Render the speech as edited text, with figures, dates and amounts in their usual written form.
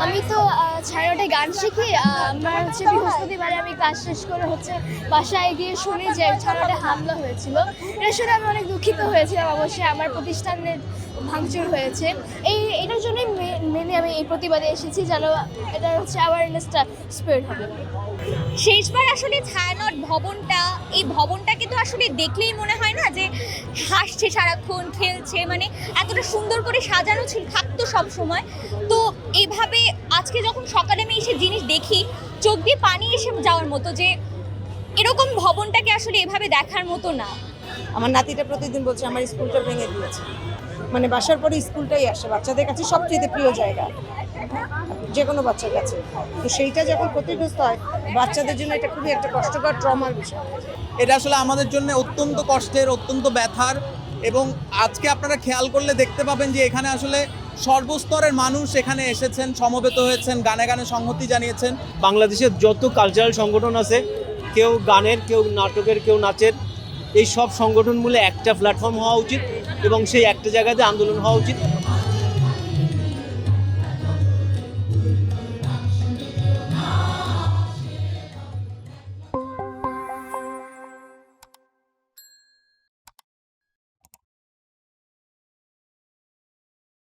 আমি তো 9:30টায় গান শিখি। আমার হচ্ছে বৃহস্পতিবারে আমি ক্লাস শেষ করে হচ্ছে বাসায় গিয়ে শুনি যে 9:30টায় হামলা হয়েছিল। এটা শুনে আমি অনেক দুঃখিত হয়েছিলাম। অবশ্যই আমার প্রতিষ্ঠানের ভাঙচুর হয়েছে। এটার জন্যই মেনলি আমি এই প্রতিবাদে এসেছি, যেন এটার হচ্ছে অ্যাওয়ারনেসটা স্প্রেড হবে। শেষবার আসলে ছায়ানট ভবনটা, এই ভবনটাকে তো আসলে দেখলেই মনে হয় না যে হাসছে সারাক্ষণ, খেলছে, মানে এতটা সুন্দর করে সাজানো থাকতো সব সময়। তো এইভাবে আজকে যখন সকালে আমি এসে জিনিস দেখি, চোখ দিয়ে পানি এসে যাওয়ার মতো যে এরকম ভবনটাকে আসলে এভাবে দেখার মতো না। আমার নাতিটা প্রতিদিন বলছে আমার স্কুলটা ভেঙে দিয়েছে। মানে বাসার পরে স্কুলটাই আসে বাচ্চাদের কাছে সবচেয়ে প্রিয় জায়গা, যে কোনো বাচ্চার কাছে। তো সেইটা যখন ক্ষতিগ্রস্ত হয় বাচ্চাদের জন্য এটা খুবই একটা কষ্টকর ট্রমার বিষয়। এটা আসলে আমাদের জন্য অত্যন্ত কষ্টের, অত্যন্ত ব্যথার। এবং আজকে আপনারা খেয়াল করলে দেখতে পাবেন যে এখানে আসলে সর্বস্তরের মানুষ এখানে এসেছেন, সমবেত হয়েছেন, গানে গানে সংহতি জানিয়েছেন। বাংলাদেশের যত কালচারাল সংগঠন আছে, কেউ গানের, কেউ নাটকের, কেউ নাচের, এই সব সংগঠন মিলে একটা প্ল্যাটফর্ম হওয়া উচিত এবং সেই একটা জায়গাতে আন্দোলন হওয়া উচিত।